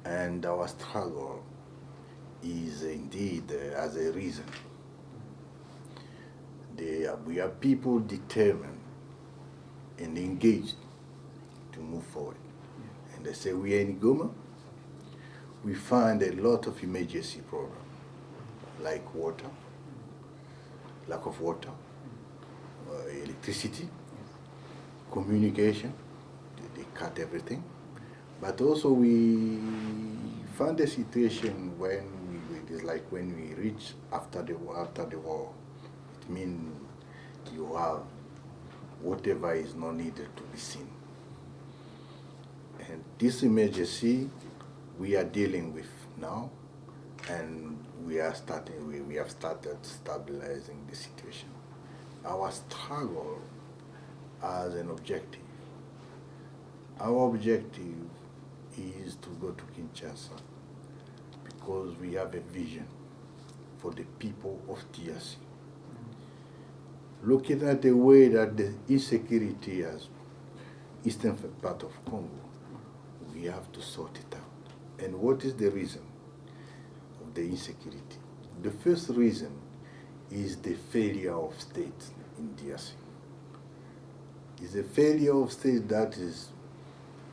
And our struggle is indeed as a reason. We are people determined and engaged to move forward. And they say we are in Goma, we find a lot of emergency problems, like water, lack of water, electricity, communication, they cut everything. But also we found a situation when it is like when we reach after the war. It means you have whatever is not needed to be seen. And this emergency we are dealing with now, and we have started stabilizing the situation. Our struggle as an objective. Our objective is to go to Kinshasa because we have a vision for the people of DRC. Looking at the way that the insecurity has eastern part of Congo, we have to sort it out. And what is the reason of the insecurity? The first reason is the failure of state in DRC. It's a failure of state that is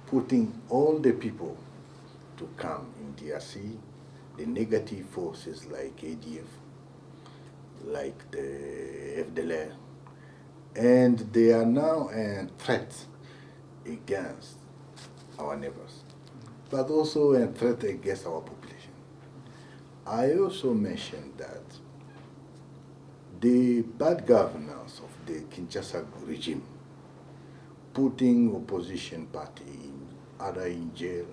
putting all the people to come in DRC, the negative forces like ADF, like the FDLR, and they are now a threat against our neighbors, but also a threat against our population. I also mentioned that the bad governance of the Kinshasa regime, putting opposition party either in jail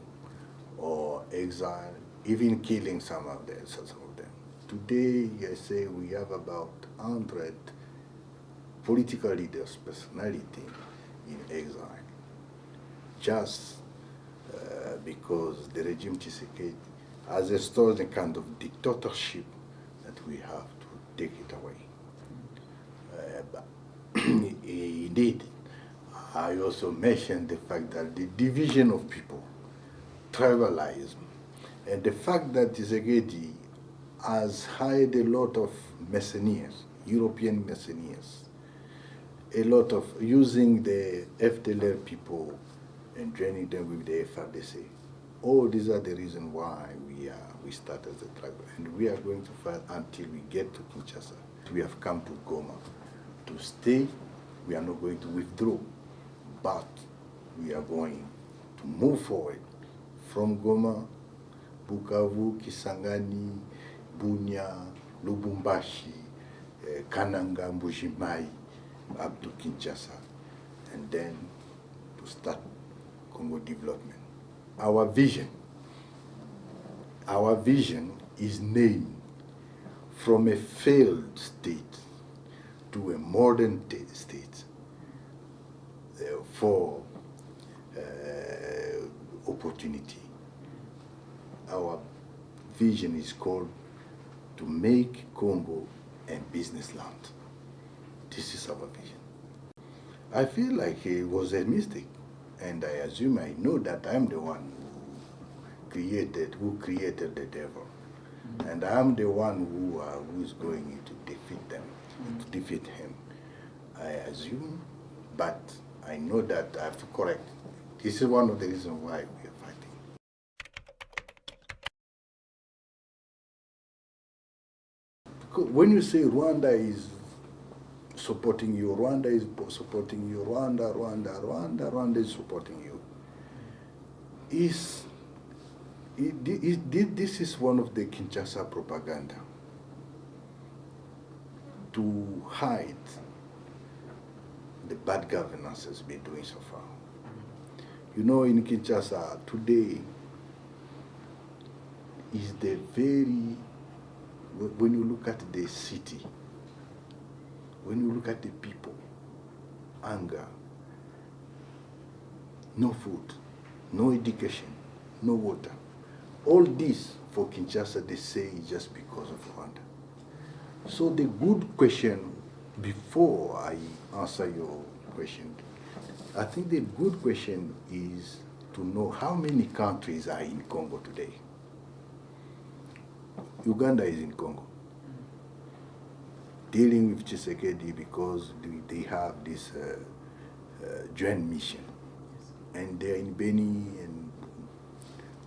or exile, even killing some of them. Today, I say we have about 100 political leaders, personality in exile, just because the regime Tshisekedi has installed a kind of dictatorship that we have to take it away. But indeed, I also mentioned the fact that the division of people, tribalism, and the fact that Tshisekedi has hired a lot of mercenaries, European mercenaries, a lot of using the FDLR people and training them with the FRDC. All these are the reasons why we started the struggle, and we are going to fight until we get to Kinshasa. We have come to Goma to stay. We are not going to withdraw, but we are going to move forward from Goma, Bukavu, Kisangani, Bunia, Lubumbashi, Kananga, Mbujimayi, up to Kinshasa, and then to start Congo development. Our vision is named from a failed state to a modern state for opportunity. Our vision is called to make Congo a business land. This is our vision. I feel like it was a mistake, and I know that I'm the one who created the devil, and I'm the one who is going to defeat them, to defeat him. I assume, but I know that I have to correct. This is one of the reasons why we are fighting. Because when you say Rwanda is supporting you, Rwanda is supporting you, Rwanda is supporting you, this is one of the Kinshasa propaganda to hide the bad governance has been doing so far. You know, in Kinshasa today is the very, when you look at the city, when you look at the people, anger, no food, no education, no water. All this for Kinshasa, they say, is just because of Rwanda. So the good question, before I answer your question, I think the good question is to know how many countries are in Congo today. Uganda is in Congo, dealing with Tshisekedi because they have this joint mission. And they're in Beni and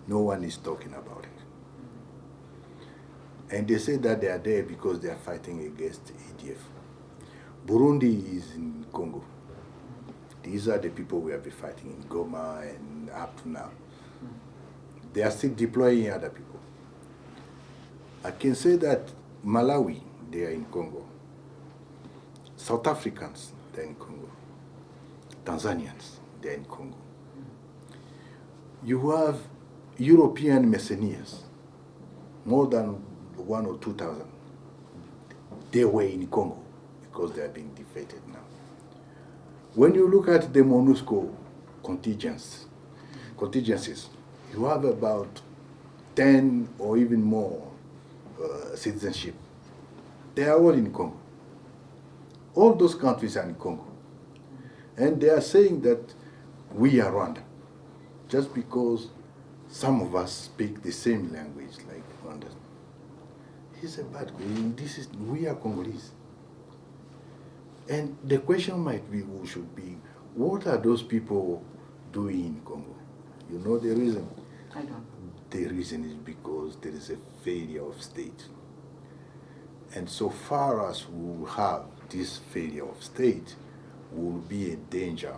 no one is talking about it. And they say that they are there because they are fighting against ADF. Burundi is in Congo. These are the people we have been fighting in Goma and up to now. They are still deploying other people. I can say that Malawi, they are in Congo. South Africans, they are in Congo. Tanzanians, they are in Congo. You have European mercenaries, more than 1,000 or 2,000. They were in Congo because they are being defeated now. When you look at the MONUSCO contingencies, you have about 10 or even more citizenship. They are all in Congo. All those countries are in Congo. And they are saying that we are Rwanda, just because some of us speak the same language like Rwanda. It's a bad way. We are Congolese. And the question might be, should be, what are those people doing in Congo? You know the reason? I don't. The reason is because there is a failure of state. And so far as we have this failure of state, will be a danger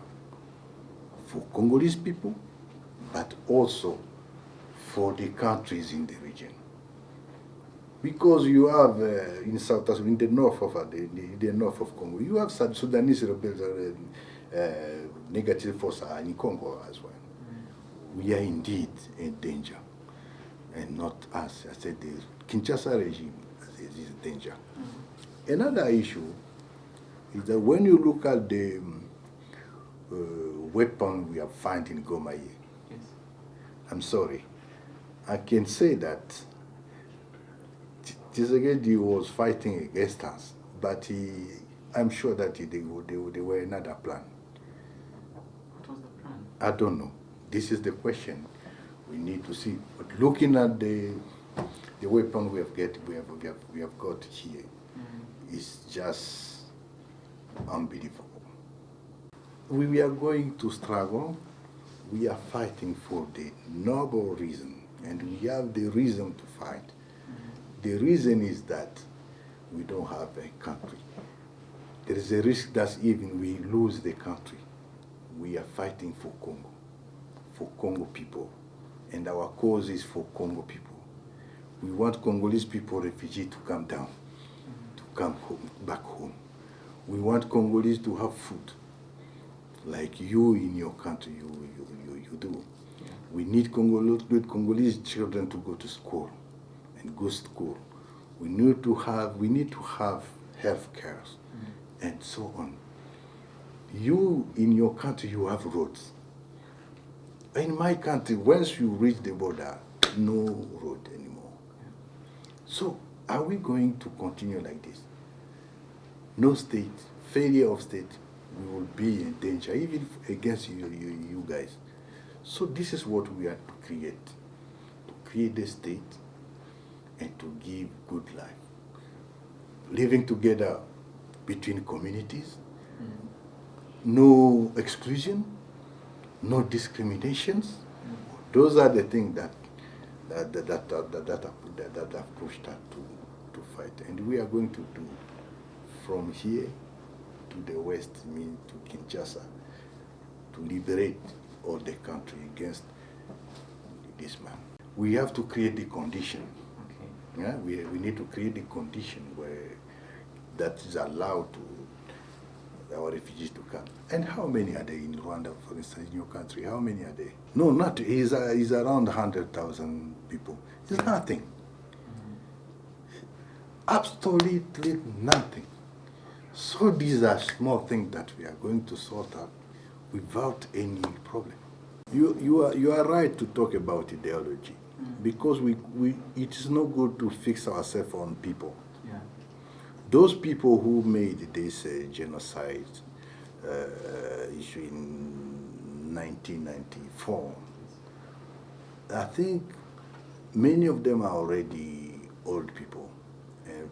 for Congolese people, but also for the countries in the region. Because you have in South Africa, in the north of the north of Congo, you have Sudanese rebels, negative forces in Congo as well. We are indeed in danger, and not us. I said the Kinshasa regime is a danger. Another issue is that when you look at the weapon we have found in Goma, Yes. I'm sorry, I can say that Tshisekedi was fighting against us, but I'm sure that they were another plan. What was the plan? I don't know. This is the question we need to see. But looking at the weapon we have got here, is just unbelievable. We are going to struggle. We are fighting for the noble reason, and we have the reason to fight. The reason is that we don't have a country. There is a risk that even we lose the country. We are fighting for Congo people, and our cause is for Congo people. We want Congolese people, refugees, to come down, to come home, back home. We want Congolese to have food, like you in your country, you do. Yeah. We need Congolese children to go to school, and go to school. We need to have health care, and so on. You in your country, you have roads. In my country, once you reach the border, no road anymore. So are we going to continue like this? No state, failure of state, we will be in danger, even against you guys. So this is what we are to create the state and to give good life. Living together between communities, no exclusion, no discriminations. Those are the things that have pushed us to fight. And we are going to do from here to the west, to Kinshasa, to liberate all the country against this man. We have to create the condition. Okay. Yeah, we need to create the condition where that is allowed to our refugees to come. And how many are there in Rwanda, for instance, in your country? How many are there? No, not. He's around 100,000 people. It's nothing. Absolutely nothing. So these are small things that we are going to sort out without any problem. You are right to talk about ideology, because it is not good to fix ourselves on people. Yeah. Those people who made this genocide issue in 1994, I think many of them are already old people. And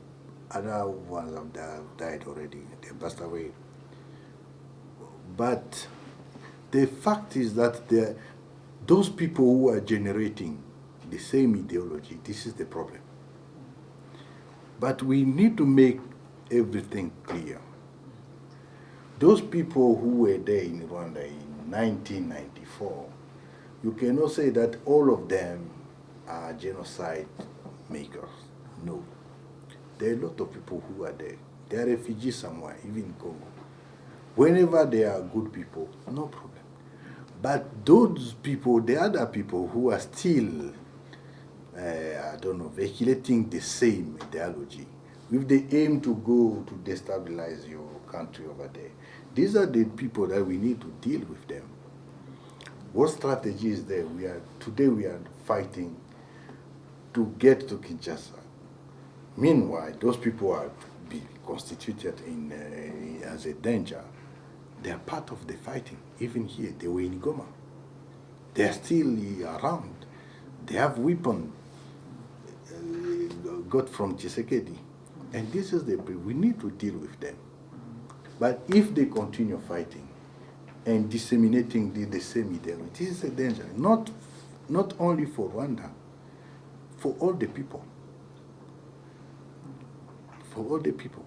other ones have died already. They passed away. But the fact is that those people who are generating the same ideology, this is the problem. But we need to make everything clear. Those people who were there in Rwanda in 1994, you cannot say that all of them are genocide makers. No. There are a lot of people who are there. They are refugees somewhere, even in Congo. Whenever they are good people, no problem. But those people, the other people who are still, I don't know, vehiculating the same ideology, with the aim to go to destabilize your country over there, these are the people that we need to deal with them. What strategy is there? Today we are fighting to get to Kinshasa. Meanwhile, those people are being constituted as a danger. They are part of the fighting. Even here, they were in Goma. They are still around. They have weapons got from Tshisekedi. And this is we need to deal with them. But if they continue fighting and disseminating the same ideology, this is a danger. Not only for Rwanda, for all the people. For all the people.